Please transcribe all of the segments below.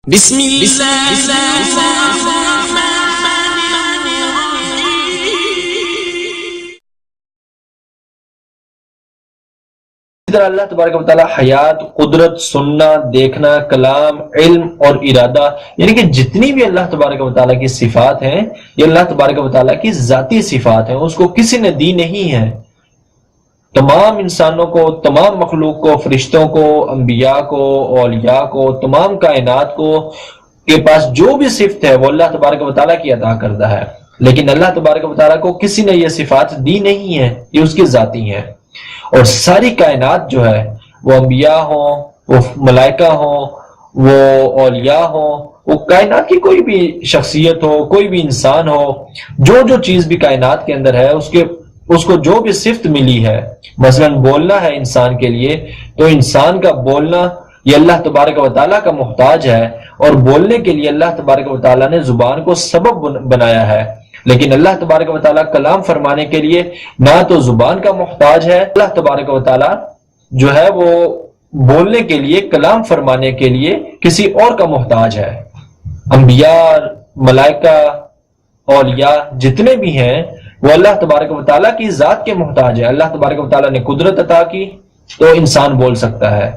بسم اللہ اللہ تبارک و تعالیٰ حیات، قدرت، سننا، دیکھنا، کلام، علم اور ارادہ، یعنی کہ جتنی بھی اللہ تبارک و تعالیٰ کی صفات ہیں یہ اللہ تبارک و تعالیٰ کی ذاتی صفات ہیں، اس کو کسی نے دی نہیں ہے۔ تمام انسانوں کو، تمام مخلوق کو، فرشتوں کو، انبیاء کو، اولیاء کو، تمام کائنات کو کے پاس جو بھی صفت ہے وہ اللہ تبارک و تعالیٰ کی عطا کردہ ہے، لیکن اللہ تبارک و تعالیٰ کو کسی نے یہ صفات دی نہیں ہے، یہ اس کی ذاتی ہیں۔ اور ساری کائنات جو ہے وہ انبیاء ہوں، وہ ملائکہ ہوں، وہ اولیاء ہوں، وہ کائنات کی کوئی بھی شخصیت ہو، کوئی بھی انسان ہو، جو چیز بھی کائنات کے اندر ہے اس کو جو بھی صفت ملی ہے، مثلا بولنا ہے انسان کے لیے تو انسان کا بولنا یہ اللہ تبارک و تعالیٰ کا محتاج ہے، اور بولنے کے لیے اللہ تبارک و تعالیٰ نے زبان کو سبب بنایا ہے، لیکن اللہ تبارک و تعالیٰ کلام فرمانے کے لیے نہ تو زبان کا محتاج ہے، اللہ تبارک و تعالیٰ جو ہے وہ بولنے کے لیے، کلام فرمانے کے لیے کسی اور کا محتاج ہے۔ انبیاء، ملائکہ، اولیاء جتنے بھی ہیں وہ اللہ تبارک و تعالیٰ کی ذات کے محتاج ہے۔ اللہ تبارک و تعالیٰ نے قدرت عطا کی تو انسان بول سکتا ہے،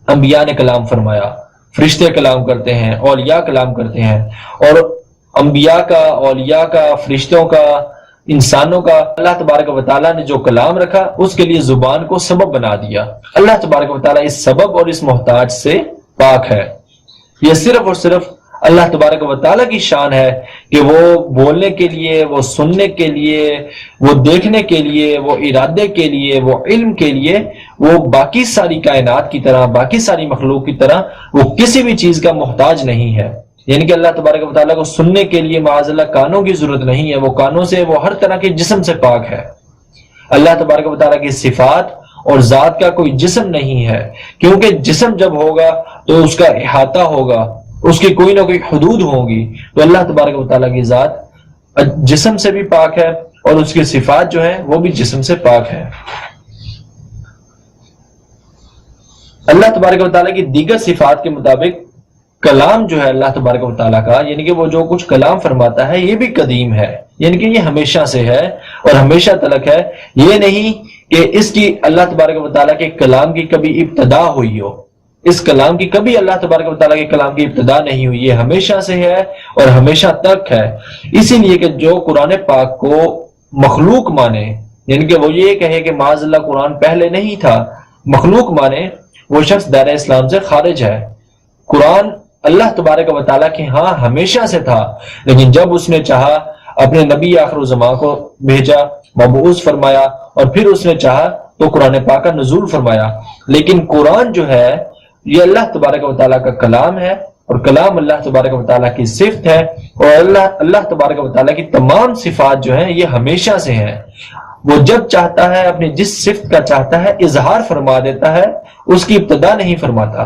انبیاء نے کلام فرمایا، فرشتے کلام کرتے ہیں، اولیاء کلام کرتے ہیں، اور انبیاء کا، اولیاء کا، فرشتوں کا، انسانوں کا اللہ تبارک و تعالیٰ نے جو کلام رکھا اس کے لیے زبان کو سبب بنا دیا۔ اللہ تبارک و تعالیٰ اس سبب اور اس محتاج سے پاک ہے۔ یہ صرف اور صرف اللہ تبارک و تعالیٰ کی شان ہے کہ وہ بولنے کے لیے، وہ سننے کے لیے، وہ دیکھنے کے لیے، وہ ارادے کے لیے، وہ علم کے لیے، وہ باقی ساری کائنات کی طرح، باقی ساری مخلوق کی طرح وہ کسی بھی چیز کا محتاج نہیں ہے۔ یعنی کہ اللہ تبارک و تعالیٰ کو سننے کے لیے معاذ اللہ کانوں کی ضرورت نہیں ہے، وہ کانوں سے، وہ ہر طرح کے جسم سے پاک ہے۔ اللہ تبارک و تعالیٰ کی صفات اور ذات کا کوئی جسم نہیں ہے، کیونکہ جسم جب ہوگا تو اس کا احاطہ ہوگا، اس کی کوئی نہ کوئی حدود ہوں گی، تو اللہ تبارک و تعالیٰ کی ذات جسم سے بھی پاک ہے اور اس کی صفات جو ہیں وہ بھی جسم سے پاک ہے۔ اللہ تبارک و تعالیٰ کی دیگر صفات کے مطابق کلام جو ہے اللہ تبارک و تعالیٰ کا، یعنی کہ وہ جو کچھ کلام فرماتا ہے یہ بھی قدیم ہے، یعنی کہ یہ ہمیشہ سے ہے اور ہمیشہ تلک ہے۔ یہ نہیں کہ اس کی اللہ تبارک و تعالیٰ کے کلام کی کبھی ابتدا ہوئی ہو، اس کلام کی کبھی اللہ تبارک و تعالیٰ کے کلام کی ابتدا نہیں ہوئی، یہ ہمیشہ سے ہے اور ہمیشہ تک ہے۔ اسی لیے کہ جو قرآن پاک کو مخلوق مانے، یعنی کہ وہ یہ کہے کہ معاذ اللہ قرآن پہلے نہیں تھا، مخلوق مانے، وہ شخص دائرہ اسلام سے خارج ہے۔ قرآن اللہ تبارک و تعالیٰ کے ہاں ہمیشہ سے تھا، لیکن جب اس نے چاہا اپنے نبی آخر الزمان کو بھیجا، مبعوث فرمایا، اور پھر اس نے چاہا تو قرآن پاک کا نزول فرمایا۔ لیکن قرآن جو ہے یہ اللہ تبارک و تعالیٰ کا کلام ہے، اور کلام اللہ تبارک و تعالیٰ کی صفت ہے، اور اللہ تبارک و تعالیٰ کی تمام صفات جو ہیں یہ ہمیشہ سے ہیں۔ وہ جب چاہتا ہے اپنی جس صفت کا چاہتا ہے اظہار فرما دیتا ہے، اس کی ابتدا نہیں فرماتا،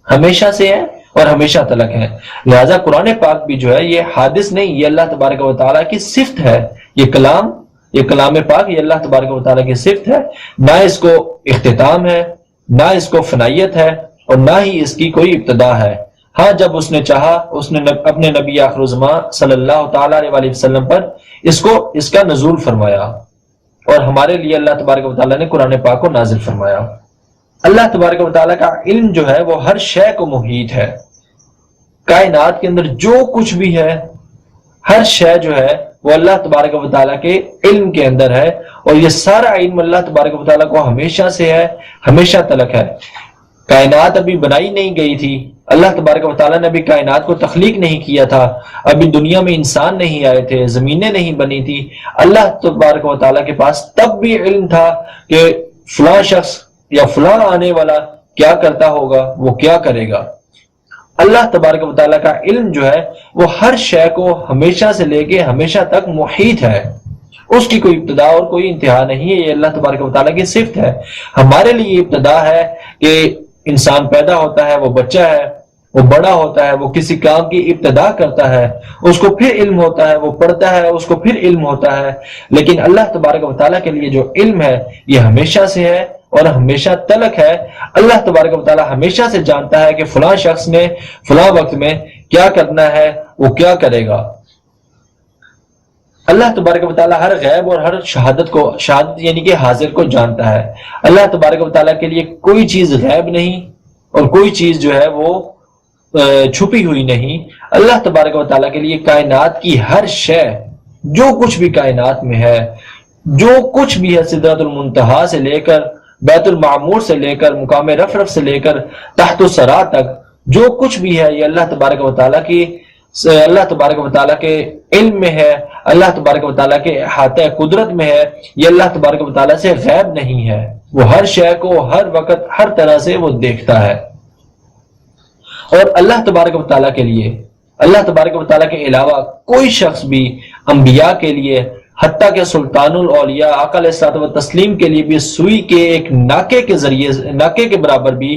ہمیشہ سے ہے اور ہمیشہ تلک ہے۔ لہذا قرآن پاک بھی جو ہے یہ حادث نہیں، یہ اللہ تبارک و تعالیٰ کی صفت ہے۔ یہ کلام پاک یہ اللہ تبارک و تعالیٰ کی صفت ہے، نہ اس کو اختتام ہے، نہ اس کو فنائیت ہے، اور نہ ہی اس کی کوئی ابتدا ہے۔ ہاں جب اس نے چاہا اس نے اپنے نبی آخر الزمان صلی اللہ تعالیٰ علیہ وسلم پر اس کا نزول فرمایا، اور ہمارے لیے اللہ تبارک و تعالیٰ نے قرآن پاک کو نازل فرمایا۔ اللہ تبارک و تعالیٰ کا علم جو ہے وہ ہر شے کو محیط ہے۔ کائنات کے اندر جو کچھ بھی ہے، ہر شے جو ہے وہ اللہ تبارک و تعالیٰ کے علم کے اندر ہے، اور یہ سارا علم اللہ تبارک و تعالیٰ کو ہمیشہ سے ہے، ہمیشہ تلک ہے۔ کائنات ابھی بنائی نہیں گئی تھی، اللہ تبارک و تعالیٰ نے ابھی کائنات کو تخلیق نہیں کیا تھا، ابھی دنیا میں انسان نہیں آئے تھے، زمینیں نہیں بنی تھی۔ اللہ تبارک و تعالیٰ کے پاس تب بھی علم تھا کہ فلاں شخص یا فلاں آنے والا کیا کرتا ہوگا، وہ کیا کرے گا۔ اللہ تبارک و تعالیٰ کا علم جو ہے وہ ہر شے کو ہمیشہ سے لے کے ہمیشہ تک محیط ہے، اس کی کوئی ابتدا اور کوئی انتہا نہیں ہے، یہ اللہ تبارک و تعالیٰ کی صفت ہے۔ ہمارے لیے ابتدا ہے کہ انسان پیدا ہوتا ہے، وہ بچہ ہے، وہ بڑا ہوتا ہے، وہ کسی کام کی ابتدا کرتا ہے، اس کو پھر علم ہوتا ہے، وہ پڑھتا ہے، اس کو پھر علم ہوتا ہے۔ لیکن اللہ تبارک و تعالیٰ کے لیے جو علم ہے یہ ہمیشہ سے ہے اور ہمیشہ تلک ہے۔ اللہ تبارک و تعالی ہمیشہ سے جانتا ہے کہ فلاں شخص نے فلاں وقت میں کیا کرنا ہے، وہ کیا کرے گا۔ اللہ تبارک و تعالی ہر غیب اور ہر شہادت یعنی کہ حاضر کو جانتا ہے۔ اللہ تبارک و تعالی کے لیے کوئی چیز غیب نہیں اور کوئی چیز جو ہے وہ چھپی ہوئی نہیں۔ اللہ تبارک و تعالی کے لیے کائنات کی ہر شے، جو کچھ بھی کائنات میں ہے، جو کچھ بھی ہے، سدرۃ المنتہا سے لے کر بیت المعمور سے لے کر مقام رفرف سے لے کر تحت الثری تک، جو کچھ بھی ہے یہ اللہ تبارک و تعالی کے علم میں ہے، اللہ تبارک و تعالی کے احاطہ قدرت میں ہے، یہ اللہ تبارک و تعالی سے غیب نہیں ہے۔ وہ ہر شے کو ہر وقت ہر طرح سے وہ دیکھتا ہے۔ اور اللہ تبارک و تعالیٰ کے لیے، اللہ تبارک و تعالیٰ کے علاوہ کوئی شخص بھی انبیاء کے لیے، حتیٰ کہ سلطان الاولیاء آقا علیہ الصلوۃ والتسلیم کے لیے بھی سوئی کے ایک ناکے کے برابر بھی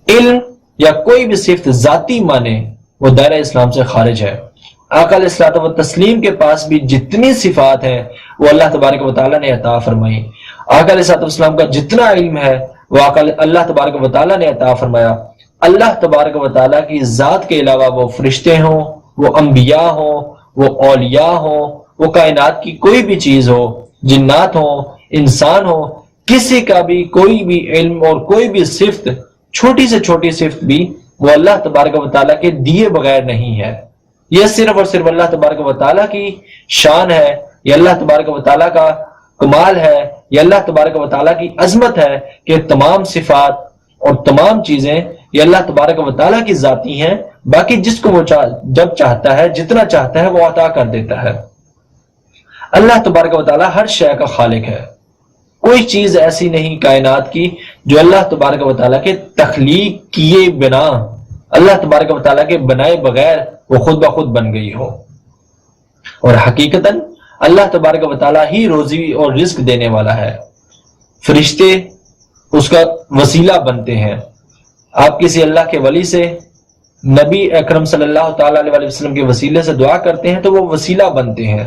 علم یا کوئی بھی صفت ذاتی مانے، وہ دائرہ اسلام سے خارج ہے۔ آقا علیہ الصلوۃ والتسلیم کے پاس بھی جتنی صفات ہیں وہ اللہ تبارک و تعالیٰ نے عطا فرمائی۔ آقا علیہ الصلوۃ والسلام کا جتنا علم ہے وہ اللہ تبارک و تعالیٰ نے عطا فرمایا۔ اللہ تبارک و تعالیٰ کی ذات کے علاوہ وہ فرشتے ہوں، وہ انبیاء ہوں، وہ اولیاء ہوں، وہ کائنات کی کوئی بھی چیز ہو، جنات ہوں، انسان ہو، کسی کا بھی کوئی بھی علم اور کوئی بھی صفت، چھوٹی سے چھوٹی صفت بھی وہ اللہ تبارک و تعالیٰ کے دیے بغیر نہیں ہے۔ یہ صرف اور صرف اللہ تبارک و تعالیٰ کی شان ہے، یہ اللہ تبارک و تعالیٰ کا کمال ہے، یہ اللہ تبارک و تعالیٰ کی عظمت ہے کہ تمام صفات اور تمام چیزیں یہ اللہ تبارک و تعالیٰ کی ذاتی ہیں۔ باقی جس کو وہ جب چاہتا ہے، جتنا چاہتا ہے وہ عطا کر دیتا ہے۔ اللہ تبارک و تعالیٰ ہر شے کا خالق ہے۔ کوئی چیز ایسی نہیں کائنات کی جو اللہ تبارک و تعالیٰ کے تخلیق کیے بنا، اللہ تبارک و تعالیٰ کے بنائے بغیر وہ خود بخود بن گئی ہو۔ اور حقیقتاً اللہ تبارک و تعالیٰ ہی روزی اور رزق دینے والا ہے، فرشتے اس کا وسیلہ بنتے ہیں۔ آپ کسی اللہ کے ولی سے، نبی اکرم صلی اللہ تعالی علیہ وسلم کے وسیلے سے دعا کرتے ہیں تو وہ وسیلہ بنتے ہیں۔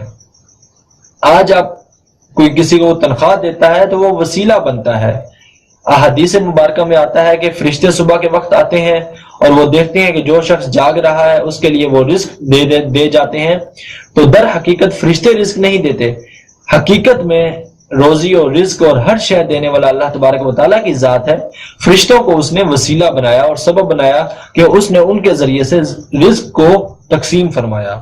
آج آپ کوئی کسی کو تنخواہ دیتا ہے تو وہ وسیلہ بنتا ہے۔ احادیث مبارکہ میں آتا ہے کہ فرشتے صبح کے وقت آتے ہیں اور وہ دیکھتے ہیں کہ جو شخص جاگ رہا ہے اس کے لیے وہ رزق دے جاتے ہیں، تو در حقیقت فرشتے رزق نہیں دیتے، حقیقت میں روزی اور رزق اور ہر شے دینے والا اللہ تبارک و تعالیٰ کی ذات ہے۔ فرشتوں کو اس نے وسیلہ بنایا اور سبب بنایا کہ اس نے ان کے ذریعے سے رزق کو تقسیم فرمایا۔